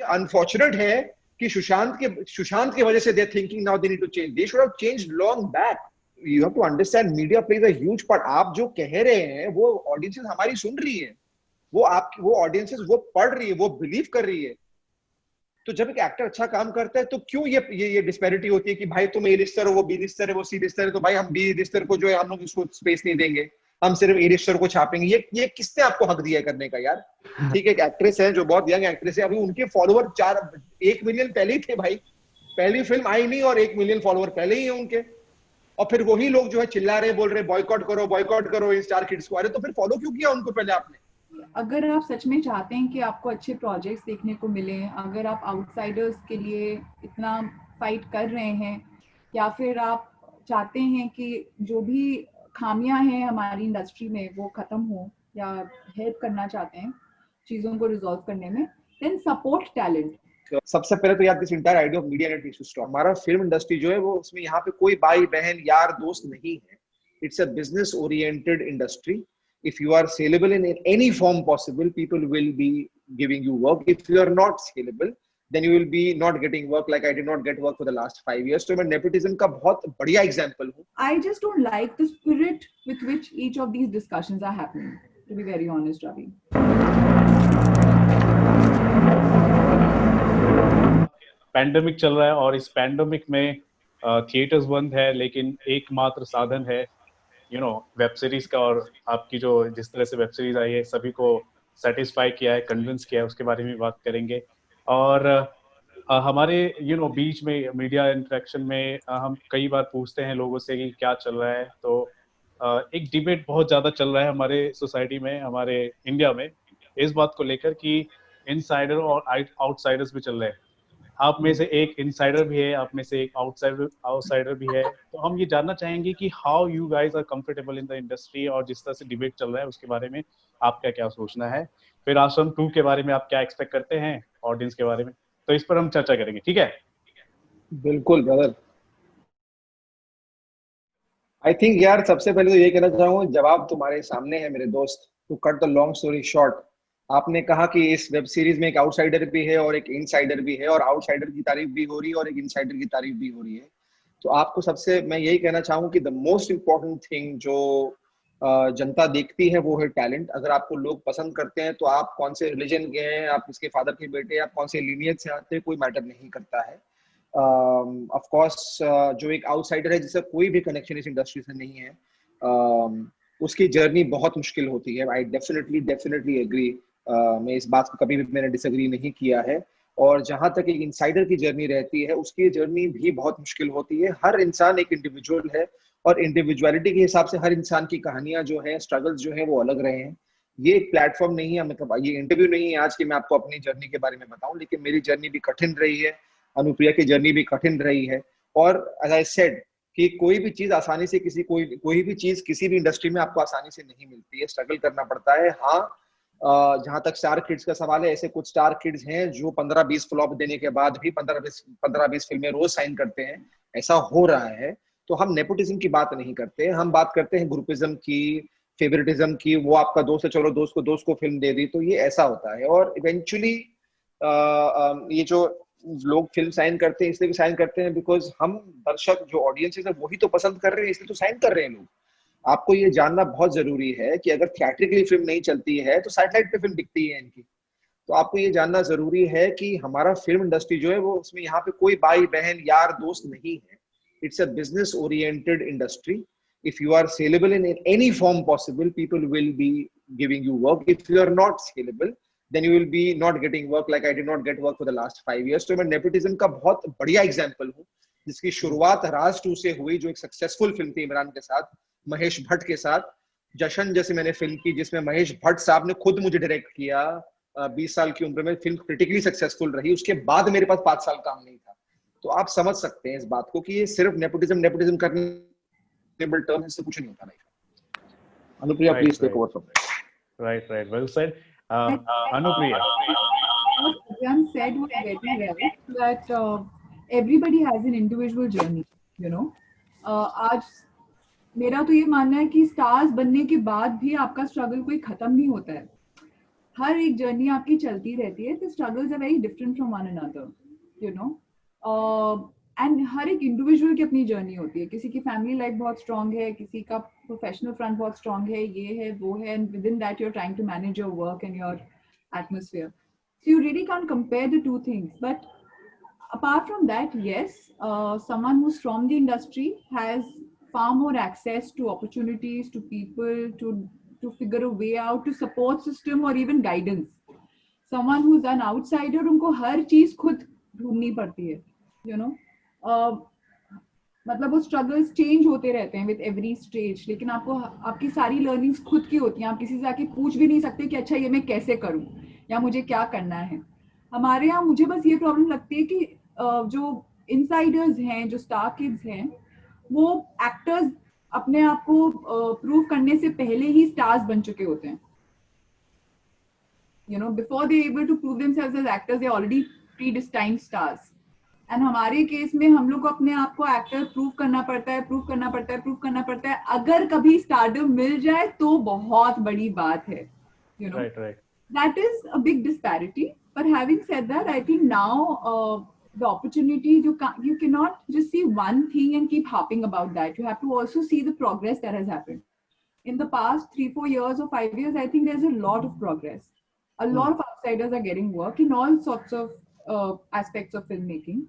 Unfortunate है कि सुशांत की वजह से they thinking now they need to change. They should have changed long back. You have to understand media plays a huge part. आप जो कह रहे हैं वो ऑडियंसेस हमारी सुन रही है, वो ऑडियंसेस वो पढ़ रही है, वो बिलीव कर रही है. तो जब एक एक्टर अच्छा काम करता है तो क्यों ये डिस्पैरिटी होती है कि भाई तुम ए लिस्टर हो, वो बी लिस्टर है, वो सी लिस्टर है, तो भाई हम बी लिस्टर को जो है हम लोग इसको स्पेस नहीं देंगे, हम सिर्फ ए लिस्टर को छापेंगे. ये किसने आपको हक दिया है करने का यार? ठीक है, एक एक्ट्रेस है जो बहुत यंग एक्ट्रेस है, अभी उनके फॉलोवर 1 मिलियन पहले ही थे भाई. पहली फिल्म आई नहीं और 1 मिलियन फॉलोवर पहले ही है उनके. और फिर वही लोग जो है चिल्ला रहे, बोल रहे बॉयकॉट करो इन स्टार किड्स को. अरे तो फिर फॉलो क्यों किया उनको पहले आपने? अगर आप सच में चाहते हैं कि आपको अच्छे प्रोजेक्ट्स देखने को मिले, अगर आप आउटसाइडर्स के लिए इतना फाइट कर रहे हैं, या फिर आप चाहते हैं कि जो भी खामियां हैं हमारी इंडस्ट्री में वो खत्म हो, या हेल्प करना चाहते हैं चीज़ों को रिजॉल्व करने में, देन सपोर्ट टैलेंट. सबसे पहले तो यार this entire idea of media needs to stop. हमारा फिल्म इंडस्ट्री जो है वो उसमें यहाँ पे कोई भाई बहन यार दोस्त नहीं है. It's a business oriented industry. If you are saleable in any form possible, people will be giving you work. If you are not saleable, then you will be not getting work. Like I did not get work for the last 5 years. तो मैं nepotism का बहुत बढ़िया example हूँ. I just don't like the spirit with which each of these discussions are happening. To be very honest, Ravi. Pandemic चल रहा है और इस पैंडेमिक में थिएटर्स बंद है, लेकिन एकमात्र साधन है वेब सीरीज का. और आपकी जो जिस तरह से वेब सीरीज आई है सभी को सेटिस्फाई किया है, कन्विंस किया है, उसके बारे में बात करेंगे. और हमारे बीच में मीडिया इंटरेक्शन में हम कई बार पूछते हैं लोगों से कि क्या चल रहा है. तो एक डिबेट बहुत ज़्यादा चल रहा है हमारे सोसाइटी में, हमारे इंडिया में, इस बात को लेकर कि इनसाइडर और आउटसाइडर्स भी चल रहे हैं. आप में से एक इनसाइडर भी है, आप में से एक आउटसाइडर भी है. तो हम ये जानना चाहेंगे कि how you guys are comfortable in the industry, और जिस तरह से डिबेट चल रहा है उसके बारे में आपका क्या सोचना है. फिर आश्रम 2 के बारे में आप क्या एक्सपेक्ट करते हैं ऑडियंस के बारे में, तो इस पर हम चर्चा करेंगे. ठीक है? बिल्कुल ब्रदर. आई थिंक यार सबसे पहले तो ये कहना चाहूंगा, जवाब तुम्हारे सामने है मेरे दोस्त. To cut the long story short, आपने कहा कि इस वेब सीरीज में एक आउटसाइडर भी है और एक इनसाइडर भी है, और आउटसाइडर की तारीफ भी हो रही है और एक इनसाइडर की तारीफ भी हो रही है. तो आपको सबसे मैं यही कहना चाहूंगा कि द मोस्ट इम्पोर्टेंट थिंग जो जनता देखती है वो है टैलेंट. अगर आपको लोग पसंद करते हैं तो आप कौन से रिलीजन के हैं, आप किसके फादर के बेटे, आप कौन से लीनियज से आते हैं, कोई मैटर नहीं करता है. ऑफ कोर्स जो एक आउटसाइडर है जिससे कोई भी कनेक्शन इस इंडस्ट्री से नहीं है, उसकी जर्नी बहुत मुश्किल होती है. I definitely agree. मैं इस बात को कभी भी मैंने डिसएग्री नहीं किया है. और जहां तक एक इनसाइडर की जर्नी रहती है उसकी जर्नी भी बहुत मुश्किल होती है. हर इंसान एक इंडिविजुअल है और इंडिविजुअलिटी के हिसाब से हर इंसान की कहानियां जो है, स्ट्रगल्स जो है वो अलग रहे हैं. ये एक प्लेटफॉर्म नहीं है, मतलब ये इंटरव्यू नहीं है आज कि मैं आपको अपनी जर्नी के बारे में बताऊं, लेकिन मेरी जर्नी भी कठिन रही है, अनुप्रिया की जर्नी भी कठिन रही है. और एज आई सेड कि कोई भी चीज आसानी से कोई भी चीज किसी भी इंडस्ट्री में आपको आसानी से नहीं मिलती है, स्ट्रगल करना पड़ता है. हाँ, जहां तक स्टार किड्स का सवाल है, ऐसे कुछ स्टार किड्स हैं जो 15-20 फ्लॉप देने के बाद भी 15-20 फिल्में रोज साइन करते हैं. ऐसा हो रहा है. तो हम नेपोटिज्म की बात नहीं करते, हम बात करते हैं ग्रुपिज्म की, फेवरेटिज्म की. वो आपका दोस्त है, चलो दोस्त को फिल्म दे दी, तो ये ऐसा होता है. और इवेंचुअली ये जो लोग फिल्म साइन करते हैं इसलिए भी साइन करते हैं बिकॉज हम दर्शक जो ऑडियंसेस है वही तो पसंद कर रहे हैं, इसलिए तो साइन कर रहे हैं लोग. आपको ये जानना बहुत जरूरी है कि अगर थिएट्रिकली फिल्म नहीं चलती है तो सैटेलाइट पे फिल्म दिखती है इनकी. तो आपको ये जानना जरूरी है कि हमारा फिल्म इंडस्ट्री जो है वो उसमें यहाँ पे कोई भाई बहन यार दोस्त नहीं है. It's a business oriented industry. If you are saleable in any form possible, people will be giving you work. If you are not saleable, then you will be not getting work. Like I did not get work for the last 5 years. तो मैं nepotism का बहुत बढ़िया example हूँ, जिसकी शुरुआत राज 2 से हुई, जो एक सक्सेसफुल फिल्म थी इमरान के साथ, महेश भट्ट के साथ. जशन जैसे मैंने फिल्म की जिसमें महेश भट्ट साहब ने खुद मुझे डायरेक्ट किया. 20 साल की उम्र में फिल्म क्रिटिकली सक्सेसफुल रही. उसके बाद मेरे पास 5 साल काम नहीं था. तो आप समझ सकते हैं इस बात को कि ये सिर्फ नेपोटिज्म करने टर्म से कुछ नहीं होता. Anupriya, please take over from. Right, well said. Anupriya. What Jan said was very right, that everybody has an individual journey, आज मेरा तो ये मानना है कि स्टार्स बनने के बाद भी आपका स्ट्रगल कोई खत्म नहीं होता है. हर एक जर्नी आपकी चलती रहती है. The struggles are very different from one another, you know. And हर एक इंडिविजुअल की अपनी जर्नी होती है. किसी की फैमिली लाइफ बहुत स्ट्रांग है, किसी का प्रोफेशनल फ्रंट बहुत स्ट्रांग है, ये है वो है, and within that you are trying to manage your work and your atmosphere. So you really can't compare the two things. But apart from that, yes, someone who's from the industry has far more access to opportunities, to people, to figure a way out, to support system or even guidance. Someone who's an outsider, उनको हर चीज खुद ढूंढनी पड़ती है, you know. मतलब वो struggles change होते रहते हैं विद एवरी स्टेज, लेकिन आपको आपकी सारी लर्निंग्स खुद की होती हैं. आप किसी से आके पूछ भी नहीं सकते कि अच्छा ये मैं कैसे करूं या मुझे क्या करना है. हमारे यहाँ मुझे बस ये प्रॉब्लम लगती है कि जो इनसाइडर्स हैं, जो स्टार किड्स हैं, वो एक्टर्स अपने आप को प्रूव करने से पहले ही स्टार्स बन चुके होते हैं. You know, before they able to prove themselves as actors, they already predestined stars. And हमारे केस में हम लोग को अपने आप को एक्टर प्रूव करना पड़ता है. अगर कभी स्टारडम मिल जाए तो बहुत बड़ी बात है, you know. Right. That is a big disparity. But having said that, I think now the opportunities, you cannot just see one thing and keep harping about that. You have to also see the progress that has happened in the past 3-4 years or 5 years. I think there's a lot of progress. A lot of outsiders are getting work in all sorts of aspects of filmmaking.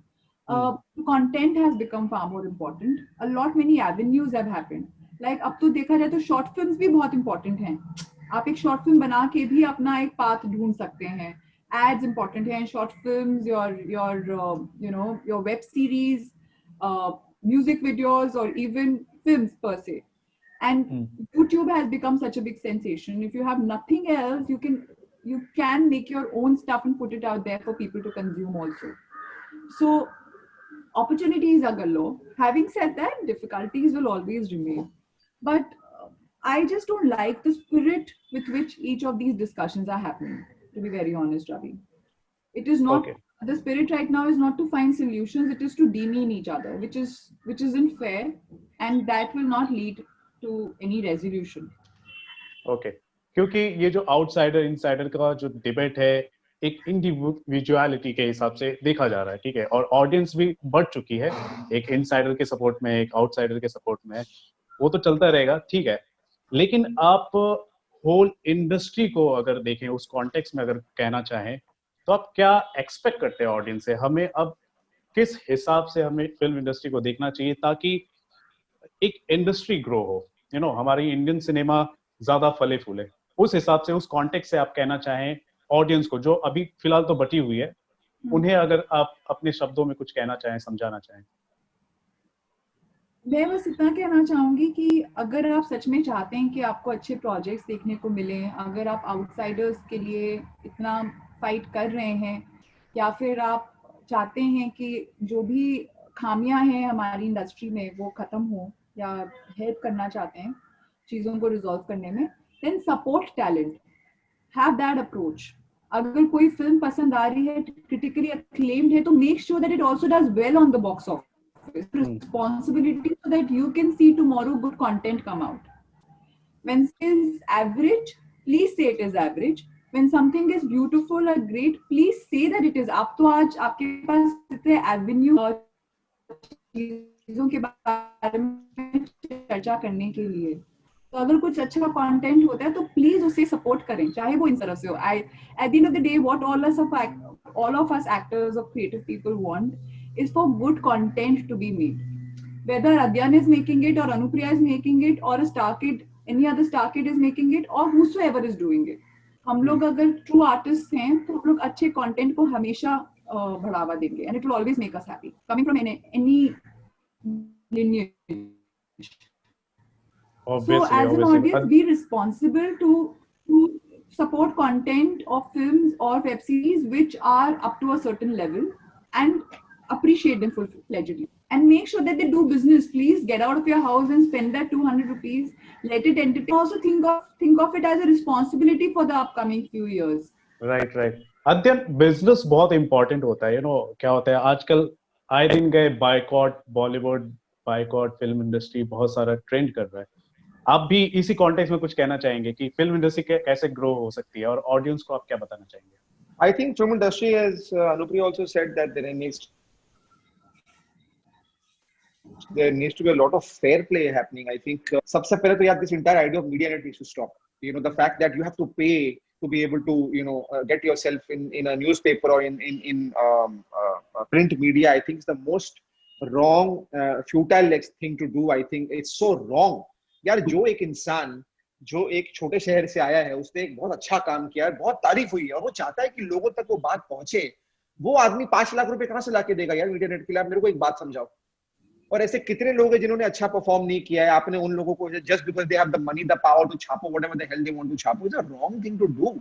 Content has become far more important. A lot many avenues have happened. Like अब तो देखा जाए तो short films भी बहुत important हैं. आप एक short film बना के भी अपना एक path ढूंढ सकते हैं. Ads important हैं, short films, your web series, music videos, or even films per se. And YouTube has become such a big sensation. If you have nothing else, you can make your own stuff and put it out there for people to consume also. So opportunities are galore. Having said that, difficulties will always remain. But I just don't like the spirit with which each of these discussions are happening, to be very honest, Ravi. It is not, the spirit right now is not to find solutions, it is to demean each other, which isn't fair, and that will not lead to any resolution. Okay. क्योंकि ये जो outsider insider का जो debate है एक individuality के हिसाब से देखा जा रहा है, ठीक है, और ऑडियंस भी बढ़ चुकी है, एक इनसाइडर के सपोर्ट में, एक आउटसाइडर के सपोर्ट में, वो तो चलता रहेगा, ठीक है. लेकिन आप होल इंडस्ट्री को अगर देखें, उस कॉन्टेक्स्ट में अगर कहना चाहें, तो आप क्या एक्सपेक्ट करते हैं ऑडियंस से? हमें अब किस हिसाब से हमें फिल्म इंडस्ट्री को देखना चाहिए ताकि एक इंडस्ट्री ग्रो हो, यू नो, हमारी इंडियन सिनेमा ज्यादा फले फूले? उस हिसाब से, उस कॉन्टेक्स्ट से आप कहना चाहें ऑडियंस को, जो अभी फिलहाल तो बटी हुई है, उन्हें अगर आप अपने शब्दों में कुछ कहना चाहें, समझाना चाहें. मैं बस इतना कहना चाहूंगी कि अगर आप सच में चाहते हैं कि आपको अच्छे प्रोजेक्ट्स देखने को मिले, अगर आप आउटसाइडर्स के लिए इतना फाइट कर रहे हैं, या फिर आप चाहते हैं कि जो भी खामियां हैं हमारी इंडस्ट्री में वो खत्म हो, या हेल्प करना चाहते हैं चीज़ों को रिजॉल्व करने में, then support talent, have that approach. अगर कोई फिल्म पसंद आ रही है, क्रिटिकली अक्लेम्ड है, तो make sure that it also does well on the box office. Responsibility so that you can see tomorrow good content come out. When it is average, please say it is average. When something is beautiful or great, please say that it is. आप तो आज आपके पास इतने Avenue और चीजों के बारे में चर्चा करने के लिए, तो अगर कुछ अच्छा कंटेंट होता है तो प्लीज उसे सपोर्ट करें, चाहे वो इन तरह से हो. At the end of the day, what all of us actors or creative people want is for good content to be made. Whether Adyan is making it, or Anupriya is making it, or a star kid, any other star kid is making it, or whosoever is doing it. हम लोग अगर true artists हैं तो हम लोग अच्छे content को हमेशा बढ़ावा देंगे, and it will always make us happy. Coming from any lineage. So as an audience, be responsible to support content of films or web series which are up to a certain level, and appreciate them full-fledgedly, and make sure that they do business. Please get out of your house and spend that 200 rupees. Let it entertain. Also think of it as a responsibility for the upcoming few years. Right. अध्ययन business बहुत important होता है, you know. क्या होता है आजकल आए दिन गए boycott, Bollywood boycott, film industry बहुत सारा ट्रेंड कर रहा है. आप भी इसी कॉन्टेक्स्ट में कुछ कहना चाहेंगे कि फिल्म इंडस्ट्री कैसे ग्रो हो सकती है, और ऑडियंस को आप क्या बताना चाहेंगे? I think film industry, as Anupriya also said, that there needs to be a lot of fair play happening. I think सबसे पहले तो यार this entire idea of media net needs to stop. You know, the fact that you have to pay to be able to, you know, get yourself in a newspaper or in print media, I think is the most wrong, futile thing to do. I think it's so wrong. यार जो एक इंसान जो एक छोटे शहर से आया है, उसने एक बहुत अच्छा काम किया है, बहुत तारीफ हुई है, और वो चाहता है कि लोगों तक वो बात पहुंचे, वो आदमी 5 लाख रुपए कहाँ से लाके देगा यार मीडिया नेट के लिए? आप मेरे को एक बात समझाओ। और ऐसे कितने लोग हैं जिन्होंने अच्छा परफॉर्म नहीं किया है, आपने उन लोगों को just because they have the money the power to छापो whatever the hell they want to छापो, is a wrong thing to do.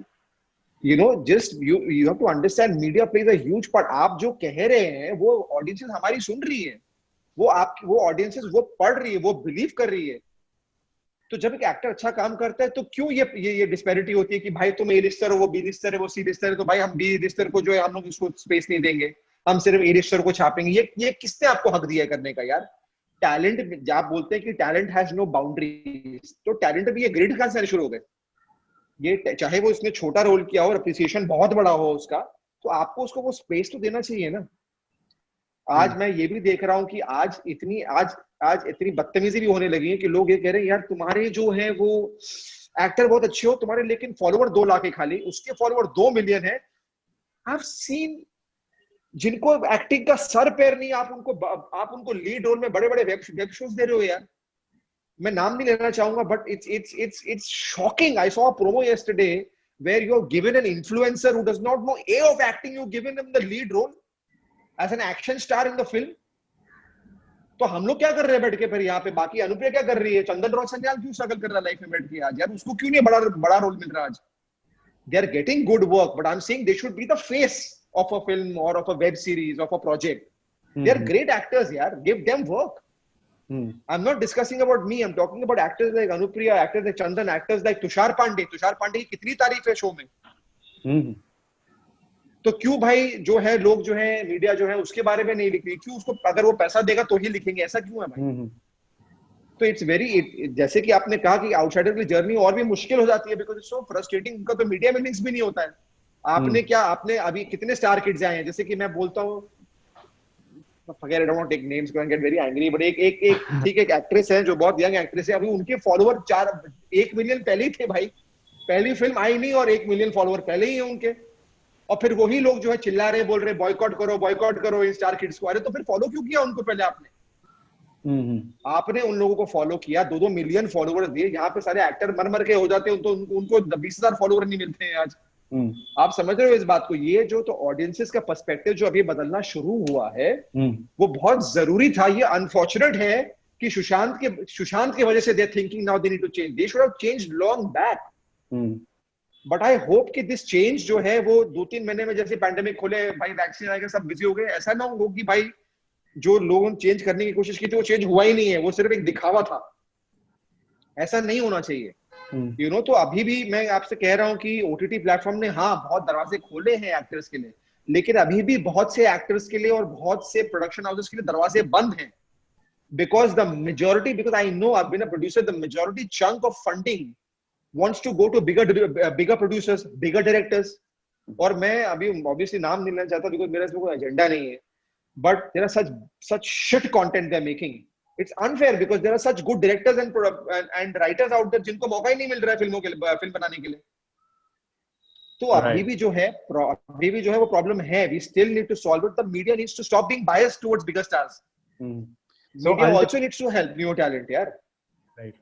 You know, just you have to understand media plays a huge part. आप जो कह रहे हैं वो audiences हमारी सुन रही है, वो ऑडियंसेस वो पढ़ रही है, वो बिलीव कर रही है। तो जब एक एक्टर अच्छा काम करता है तो क्यों ये डिस्पैरिटी होती है कि भाई तुम ए लिस्टर हो, वो बी लिस्टर है, वो सी लिस्टर है, तो भाई हम बी लिस्टर को जो है हम लोग इसको स्पेस नहीं देंगे, हम सिर्फ ए लिस्टर को छापेंगे। ये किसने आपको हक दिया करने का यार? टैलेंट, आप बोलते हैं कि टैलेंट हैज नो बाउंड्रीज, तो टैलेंट भी ये ग्रिड कहां से शुरू हो गए? ये चाहे वो इसने छोटा रोल किया हो और अप्रिसिएशन बहुत बड़ा हो उसका, तो आपको उसको वो स्पेस तो देना चाहिए ना। आज मैं ये भी देख रहा हूँ कि आज इतनी बदतमीजी भी होने लगी है कि लोग ये कह रहे हैं यार तुम्हारे जो है वो एक्टर बहुत अच्छे हो तुम्हारे, लेकिन फॉलोवर 2 लाख है खाली, उसके फॉलोवर 2 मिलियन है। आई हैव सीन जिनको एक्टिंग का सर पैर नहीं, आप उनको लीड रोल में बड़े बड़े वेब शोज दे रहे हो यार। मैं नाम नहीं लेना चाहूंगा, but it's shocking. I saw a promo yesterday where you have given an influencer who does not know A of acting, you given him the lead role as an action star in the film. तो हम लोग क्या कर रहे हैं बैठ के फिर यहाँ पे? बाकी अनुप्रिया क्या कर रही है? चंदन रोशनयाल क्यों स्ट्रगल कर रहा है लाइफ में बैठ के आज यार? उसको क्यों नहीं बड़ा रोल मिल रहा आज? They are getting good work, but I'm saying they should be the face of a film or of a web series, of a project. They are great actors, yaar. Give them work. I'm not discussing about me. I'm talking about actors like Anupriya, actors like Chandan, actors like Tushar Pandey. Tushar Pandey की कितनी तारीफ है show में। तो क्यों भाई जो है लोग जो है मीडिया जो है उसके बारे में नहीं लिख रही? क्यों? उसको अगर वो पैसा देगा तो ही लिखेंगे, ऐसा क्यों है भाई? तो इट्स वेरी, जैसे कि आपने कहा कि आउटसाइडर की जर्नी और भी मुश्किल हो जाती है बिकॉज इट्स सो फ्रस्ट्रेटिंग। उनका तो मीडिया में लिंक्स भी नहीं होता है। आपने अभी कितने स्टार किड्स आए हैं, जैसे कि मैं बोलता हूँ, forget, I don't want to take names because I get very angry, but एक एक्ट्रेस है जो बहुत यंग एक्ट्रेस है, अभी उनके फॉलोवर 1 मिलियन पहले ही थे भाई। पहली फिल्म आई नहीं और 1 मिलियन फॉलोवर पहले ही है उनके। और फिर वही लोग जो है चिल्ला रहे, बोल रहे बॉयकॉट करो इन स्टार किड्स को। अरे तो फिर फॉलो क्यों किया उनको पहले आपने? आपने उन लोगों को फॉलो किया, 2-2 मिलियन फॉलोवर दिए। यहाँ पे सारे एक्टर मर के हो जाते हैं, तो उनको 20,000 फॉलोवर नहीं मिलते हैं आज। आप समझ रहे हो इस बात को? ये जो तो ऑडियंसेस का पर्सपेक्टिव जो अभी बदलना शुरू हुआ है वो बहुत जरूरी था। ये अनफॉर्चुनेट है कि सुशांत की वजह से they thinking now they need to change. They should have changed long back. But I hope कि दिस चेंज जो है वो 2-3 महीने में, जैसे पैंडेमिक खोले भाई, वैक्सीन आएगा, सब बिजी हो गए, ऐसा ना हो कि भाई जो लोगों ने चेंज करने की कोशिश की थी वो चेंज हुआ ही नहीं है, वो सिर्फ एक दिखावा था। ऐसा नहीं होना चाहिए। यू नो, तो अभी भी मैं आपसे कह रहा हूं कि ओटीटी प्लेटफॉर्म ने हाँ बहुत दरवाजे खोले हैं एक्टर्स के लिए, लेकिन अभी भी बहुत से एक्टर्स के लिए और बहुत से प्रोडक्शन हाउसेस के लिए दरवाजे बंद हैं। because I know I've been a producer, the majority chunk of funding wants to go to bigger producers, bigger directors. और मैं अभी obviously नाम नहीं लेना चाहता because मेरा इसमें कोई एजेंडा नहीं है, but there are such shit content they're making. It's unfair because there are such good directors and writers out there जिनको मौका ही नहीं मिल रहा है फिल्म बनाने के लिए। तो अभी भी जो है वो प्रॉब्लम है। We still need to solve it. The media needs to stop being biased towards bigger stars. So media also needs to help new talent यार। Right.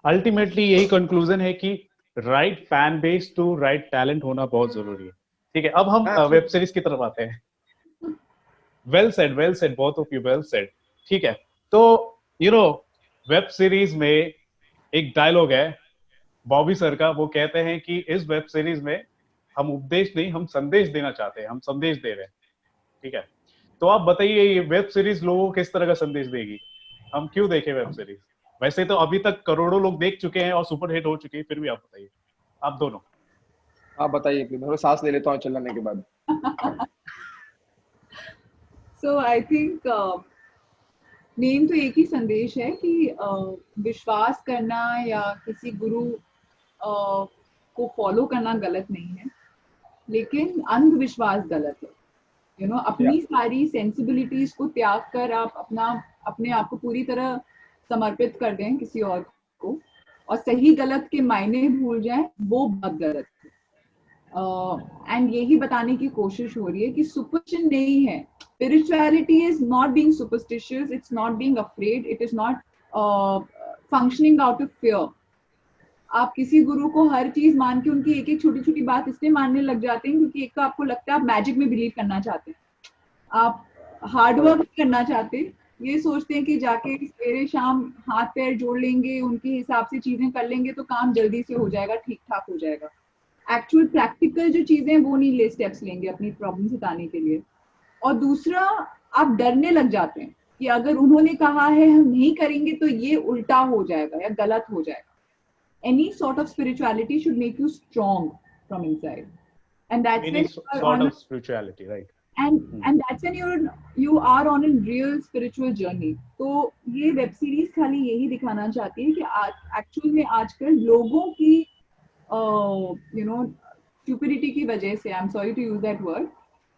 Ultimately यही conclusion है कि right fan base to right talent होना बहुत जरूरी है। ठीक है, अब हम वेब सीरीज की तरफ आते हैं। well said both of you, well said। ठीक है, तो वेब सीरीज में एक डायलॉग है बॉबी सर का, वो कहते हैं कि इस वेब सीरीज में हम उपदेश नहीं, हम संदेश देना चाहते हैं, हम संदेश दे रहे हैं। ठीक है, तो आप बताइए ये वेब सीरीज लोगों को किस तरह का संदेश देगी? हम क्यों देखें वेब सीरीज? वैसे तो अभी तक करोड़ों लोग देख चुके हैं और सुपर हिट हो चुके हैं, फिर भी आप बताइए, आप दोनों। आप बताइए, मैं सांस ले लेता हूँ चलने के बाद। So I think मेन तो एक ही संदेश है कि विश्वास करना या किसी गुरु को फॉलो करना गलत नहीं है, लेकिन अंधविश्वास गलत है। अपनी सारी सेंसिबिलिटीज को त्याग कर आप अपने आप को पूरी तरह समर्पित कर दें किसी और को, और सही गलत के मायने भूल जाएं, वो बहुत गलत है। एंड यही बताने की कोशिश हो रही है कि सुपरस्टिशन नहीं है। Spirituality is not being superstitious, it's not being afraid, it is not functioning out of fear. आप किसी गुरु को हर चीज मान के उनकी एक एक छोटी छोटी बात इसलिए मानने लग जाते हैं क्योंकि एक तो आपको लगता है आप मैजिक में बिलीव करना चाहते हैं, आप हार्ड वर्क करना चाहते हैं, ये सोचते हैं कि जाके सवेरे शाम हाथ पैर जोड़ लेंगे, उनके हिसाब से चीजें कर लेंगे तो काम जल्दी से हो जाएगा, ठीक ठाक हो जाएगा। एक्चुअल प्रैक्टिकल जो चीजें हैं वो नहीं ले स्टेप्स लेंगे अपनी प्रॉब्लम हटाने के लिए। और दूसरा, आप डरने लग जाते हैं कि अगर उन्होंने कहा है हम नहीं करेंगे तो ये उल्टा हो जाएगा या गलत हो जाएगा। Any sort of spirituality should make you strong from inside, and that's Any when sort of spirituality, right? and that's when you are on a real spiritual journey. तो ये वेब सीरीज खाली यही दिखाना चाहती है कि एक्चुअल में आजकल लोगों की stupidity की वजह से, I'm sorry to use that word,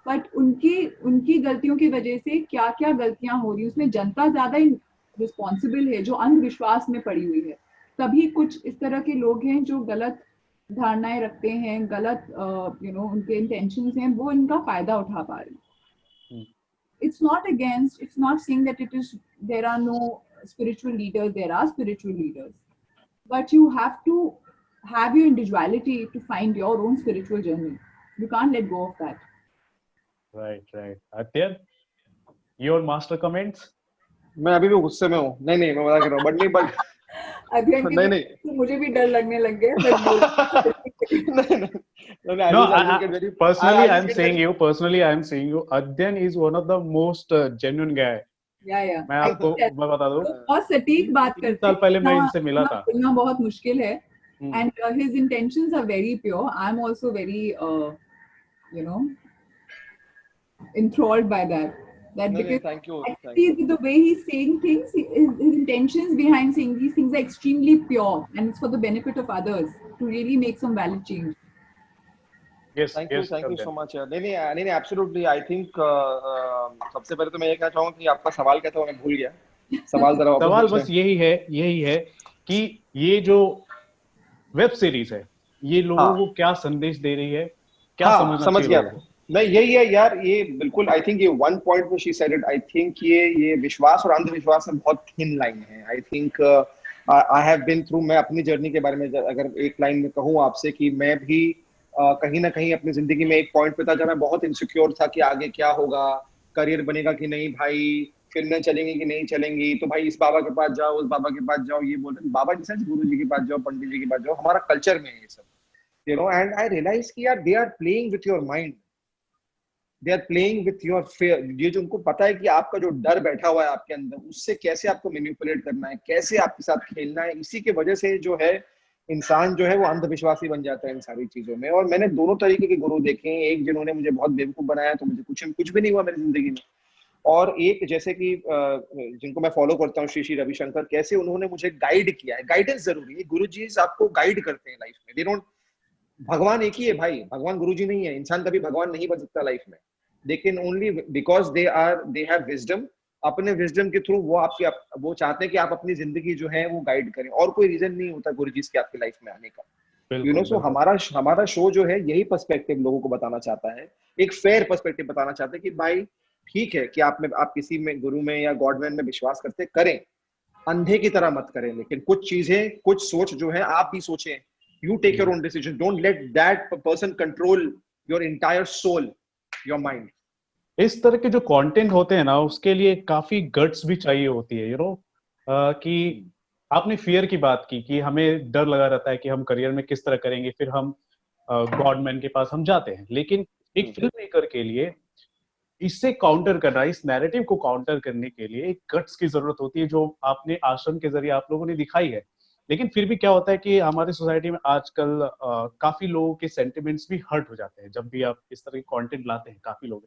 but उनकी गलतियों की वजह से क्या क्या गलतियां हो रही है, उसमें जनता ज्यादा रिस्पॉन्सिबल है जो अंधविश्वास में पड़ी हुई है। तभी कुछ इस तरह के लोग हैं जो गलत धारणाएं रखते हैं, गलत उनके इंटेंशंस हैं, वो इनका फायदा उठा पा रहे हैं। It's not against, it's not saying that it is, there are no spiritual leaders, there are spiritual leaders, but you have to have your individuality to find your own spiritual journey. You can't let go of that. Right. Adyan, your master comments? मैं अभी भी गुस्से में हूँ। नहीं मैं मजाक कर रहा हूँ, बट नहीं बट अध्ययन के नहीं तो मुझे भी डर लगने लग गया। No, personally I'm saying you Adyan is one of the most genuine guy. Yeah. मैं आपको मैं बता दूं, बहुत सटीक बात करते हैं। 3 साल पहले मैं इनसे मिला था। बोलना बहुत मुश्किल है, and his intentions are very pure. I'm also very enthralled by that because thank you. Actually the way he's saying things, his intentions behind saying these things are extremely pure, and it's for the benefit of others to really make some valid change. Yes, thank you so much. नहीं absolutely. I think सबसे पहले तो मैं ये कहना चाहूँगा कि आपका सवाल क्या था मैं भूल गया। सवाल बस यही है कि ये जो वेब सीरीज है ये लोगों को क्या संदेश दे रही है, क्या समझ गया नहीं, यही है यार, ये बिल्कुल आई थिंक ये वन पॉइंट में she said it. I think ये विश्वास और अंधविश्वास में बहुत थिन लाइन है। I think I have been through, मैं अपनी जर्नी के बारे में अगर एक लाइन में कहूँ आपसे कि मैं भी कहीं ना कहीं अपनी जिंदगी में एक पॉइंट पे था जब मैं बहुत इनसिक्योर था कि आगे क्या होगा, करियर बनेगा कि नहीं भाई, फिल्में चलेंगी कि नहीं चलेंगी, तो भाई इस बाबा के पास जाओ, उस बाबा के पास जाओ, ये बोलते हैं बाबा जी गुरु जी के पास जाओ, पंडित जी के पास जाओ, हमारा कल्चर में है ये सब, एंड आई रियलाइज कि यार they are playing with your mind, they are playing with your fear. ये जो उनको पता है कि आपका जो डर बैठा हुआ है आपके अंदर, उससे कैसे आपको मैनिपुलेट करना है, कैसे आपके साथ खेलना है, इसी की वजह से जो है इंसान जो है वो अंधविश्वासी बन जाता है इन सारी चीजों में। और मैंने दोनों तरीके के गुरु देखे हैं, एक जिन्होंने मुझे बहुत बेवकूफ बनाया तो मुझे कुछ भी नहीं हुआ मेरी जिंदगी में, और एक जैसे कि जिनको मैं फॉलो करता हूँ श्री रविशंकर, कैसे उन्होंने मुझे गाइड किया है। गाइडेंस जरूरी है, गुरुजी आपको गाइड करते हैं लाइफ में, दे डोंट, भगवान एक ही है भाई, भगवान गुरुजी नहीं है, इंसान कभी भगवान नहीं बन सकता लाइफ में, लेकिन only because they have wisdom, अपने विजडम के थ्रू वो चाहते हैं कि आप अपनी जिंदगी जो है वो गाइड करें, और कोई रीजन नहीं होता गुरुजी के आपकी लाइफ में आने का। सो हमारा शो जो है यही पर्सपेक्टिव लोगों को बताना चाहता है, एक फेयर पर्सपेक्टिव बताना चाहते हैं कि भाई ठीक है कि आप किसी में गुरु में या गॉडमैन में विश्वास करते करें, अंधे की तरह मत करें, लेकिन कुछ चीजें, कुछ सोच जो है आप भी सोचें, you take your own decision, don't let that person control your entire soul, your mind. इस तरह के जो कंटेंट होते हैं ना, उसके लिए काफी गट्स भी चाहिए होती है, कि आपने फियर की बात की कि हमें डर लगा रहता है कि हम करियर में किस तरह करेंगे, फिर हम गॉडमैन के पास हम जाते हैं, लेकिन एक फिल्म मेकर के लिए इससे काउंटर करना, इस नैरेटिव को काउंटर करने के लिए एक गट्स की जरूरत होती है, जो आपने आश्रम के जरिए आप लोगों ने दिखाई है। लेकिन फिर भी क्या होता है कि हमारी सोसाइटी में आजकल काफी लोगों के सेंटिमेंट्स भी हर्ट हो जाते हैं जब भी आप इस तरह के कंटेंट लाते हैं काफी लोग,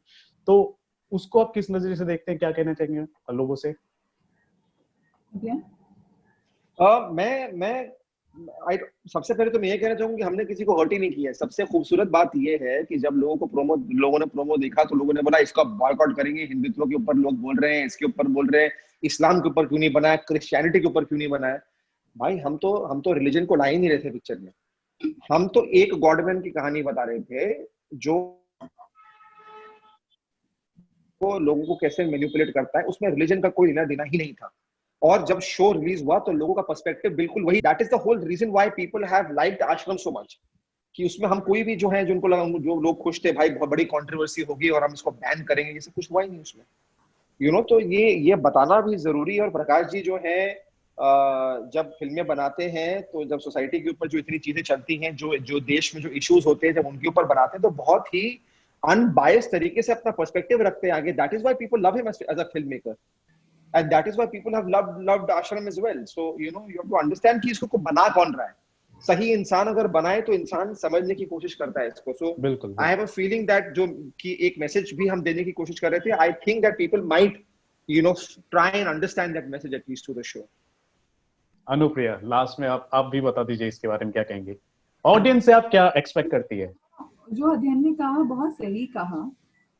तो उसको आप किस नजरिए से देखते हैं, क्या कहना चाहेंगे लोगों से? मैं I, सबसे पहले तो मैं ये कहना चाहूंगा कि हमने किसी को हर्ट ही नहीं किया है। सबसे खूबसूरत बात ये है कि जब लोगों ने प्रोमो देखा तो लोगों ने बोला इसका बॉयकॉट करेंगे, हिंदुत्व के ऊपर लोग बोल रहे हैं, इसके ऊपर बोल रहे हैं, इस्लाम के ऊपर क्यों नहीं बनाया, क्रिश्चियनिटी के ऊपर क्यों नहीं बनाया। भाई हम तो रिलीजन को ला ही नहीं रहे थे पिक्चर में। हम तो एक गॉडमैन की कहानी बता रहे थे जो वो लोगों को कैसे मैनिपुलेट करता है, उसमें रिलीजन का कोई लेना देना ही नहीं था। और जब शो रिलीज हुआ तो लोगों का पर्सपेक्टिव बिल्कुल वही, that is the whole reason why people have liked Aashram so much, कि उसमें हम कोई भी जो है जिनको लगा, जो लोग खुश थे भाई बहुत बड़ी कंट्रोवर्सी होगी और हम इसको बैन करेंगे, ये सब कुछ हुआ ही नहीं उसमें। तो ये बताना भी जरूरी है। और प्रकाश जी जो है जब फिल्में बनाते हैं तो जब सोसाइटी के ऊपर जो इतनी चीजें चलती हैं, जो जो देश में जो इश्यूज होते हैं, जब उनके ऊपर बनाते हैं तो बहुत ही अनबायस्ड तरीके से अपना पर्सपेक्टिव रखते हैं आगे। That is why people love him as a filmmaker, and that is why people have loved Ashram as well. So you have to understand कि इसको बना कौन रहा है। सही इंसान अगर बनाए तो इंसान समझने की कोशिश करता है इसको। So बिल्कुल, I have a feeling that जो कि एक मैसेज भी हम देने की कोशिश कर रहे थे, I think that people might try and understand that message at least through the show. Anupriya, last में आप भी बता दीजिए इसके बारे में क्या कहेंगे, ऑडियंस से आप क्या एक्सपेक्ट करती है? जो अध्ययन ने कहा बहुत सही कहा।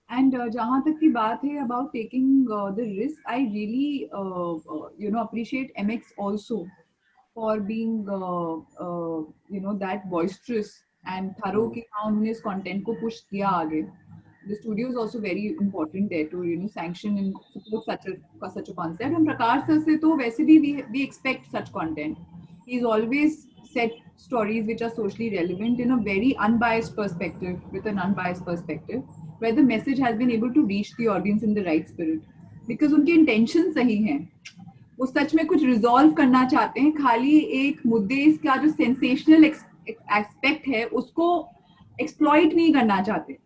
एंड जहाँ तक की बात है about taking the risk, I really appreciate MX also for being that boisterous and thorough कि हाँ उन्होंने इस content को push किया आगे। The studio is also very important there to sanction and support such a concept. And Prakash sir से तो वैसे भी we expect such content. He's always set stories which are socially relevant in a very unbiased perspective, with an unbiased perspective, where the message has been able to reach the audience in the right spirit. Because उनकी intention सही हैं, वो सच में कुछ resolve करना चाहते हैं, खाली एक मुद्दे का जो सेंसेशनल एस्पेक्ट है उसको एक्सप्लॉइट नहीं करना चाहते।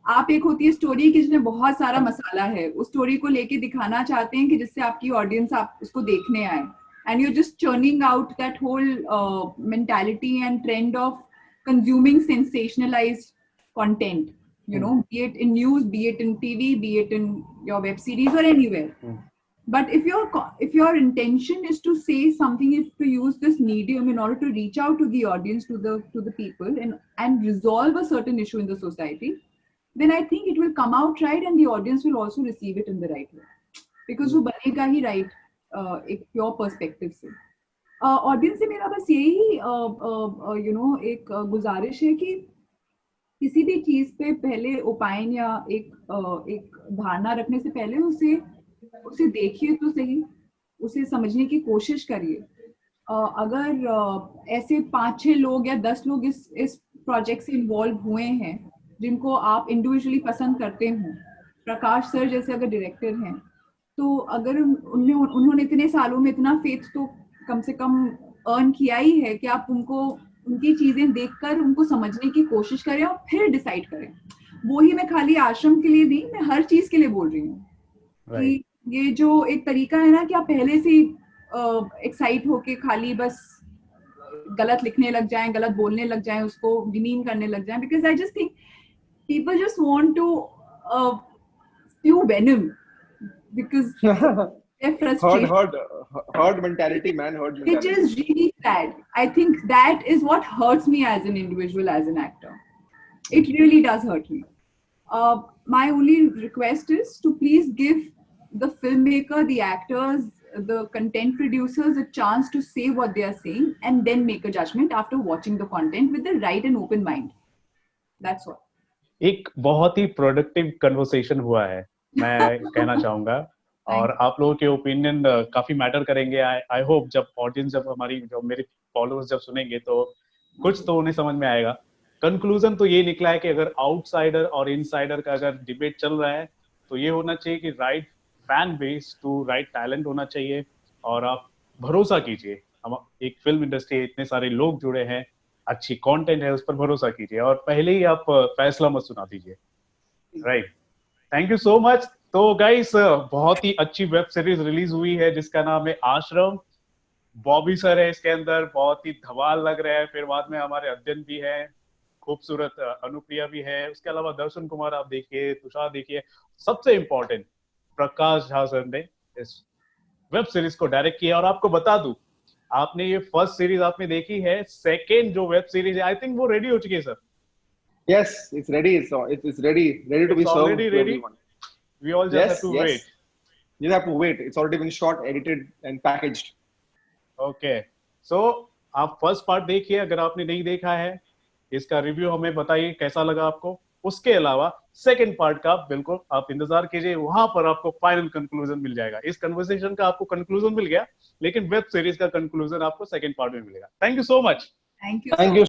आप एक होती है स्टोरी कि जिसमें बहुत सारा मसाला है, उस स्टोरी को लेके दिखाना चाहते हैं कि जिससे आपकी ऑडियंस आप उसको देखने आए, and you just churning out that whole mentality and trend of consuming sensationalised content, be it in news, be it in TV, be it in your web series or anywhere. But if your intention is to say something, is to use this medium in order to reach out to the audience, to the people, and resolve a certain issue in the society, then I think it will come out right, and the audience will also receive it in the right way, because वो बनेगा ही right एक pure perspective से। audience से मेरा बस यही एक गुजारिश है कि किसी भी चीज पे पहले ओपाइन या एक धारणा रखने से पहले उसे देखिए तो सही, उसे समझने की कोशिश करिए। अगर ऐसे 5-6 लोग या 10 लोग इस प्रोजेक्ट से इन्वॉल्व हुए हैं जिनको आप इंडिविजुअली पसंद करते हो, प्रकाश सर जैसे अगर डायरेक्टर हैं, तो अगर उन्होंने इतने सालों में इतना फेथ तो कम से कम अर्न किया ही है कि आप उनकी चीजें देखकर उनको समझने की कोशिश करें और फिर डिसाइड करें। वो ही मैं खाली आश्रम के लिए नहीं, मैं हर चीज के लिए बोल रही हूँ कि ये जो एक तरीका है ना कि आप पहले से एक्साइट होके खाली बस गलत लिखने लग जाएं, गलत बोलने लग जाएं, उसको डिमीन करने लग जाएं, because I just think people just want to spew venom because they're frustrated. Herd mentality, man, herd mentality. Which is really sad. I think that is what hurts me as an individual, as an actor. It really does hurt me. My only request is to please give the filmmaker, the actors, the content producers a chance to say what they are saying and then make a judgment after watching the content with the right and open mind. That's all. एक बहुत ही productive conversation हुआ है, मैं कहना चाहूंगा, और आप लोगों के ओपिनियन काफी मैटर करेंगे। आई होप जब ऑडियंस, जब मेरे फॉलोअर्स जब सुनेंगे तो कुछ तो उन्हें समझ में आएगा। कंक्लूजन तो ये निकला है कि अगर आउटसाइडर और इनसाइडर का अगर डिबेट चल रहा है तो ये होना चाहिए कि right fan base to right talent होना चाहिए, और आप भरोसा कीजिए। हम एक फिल्म इंडस्ट्री, इतने सारे लोग जुड़े हैं, अच्छी कंटेंट है, उस पर भरोसा कीजिए और पहले ही आप फैसला मत सुना दीजिए। Right, thank you so much. तो गाइस, बहुत ही अच्छी वेब सीरीज रिलीज हुई है जिसका नाम है आश्रम। बॉबी सर है इसके अंदर, बहुत ही धमाल लग रहा है। फिर बाद में हमारे अध्ययन भी है, खूबसूरत अनुप्रिया भी है, उसके अलावा दर्शन कुमार आप देखिए, तुषार देखिए, सबसे इम्पोर्टेंट प्रकाश झा सर ने इस वेब सीरीज को डायरेक्ट किया। और आपको बता दूं, आपने ये फर्स्ट सीरीज आपने देखी है, सेकेंड जो वेब सीरीज है आई थिंक वो रेडी हो चुकी है sir. Yes, it's ready. It's ready to be it's served already to ready, everyone. We all just have Yes, to yes. Wait. You have to wait. It's already been shot, edited, and packaged. Okay, so आप first part देखिए, अगर आपने नहीं देखा है इसका review हमें बताइए कैसा लगा आपको। उसके अलावा सेकंड पार्ट का बिल्कुल आप इंतजार कीजिए, वहां पर आपको फाइनल कंक्लूजन मिल जाएगा। इस कन्वर्सेशन का आपको कंक्लूजन मिल गया, लेकिन वेब सीरीज का कंक्लूजन आपको सेकंड पार्ट में मिलेगा। Thank you so much. Thank you Thank you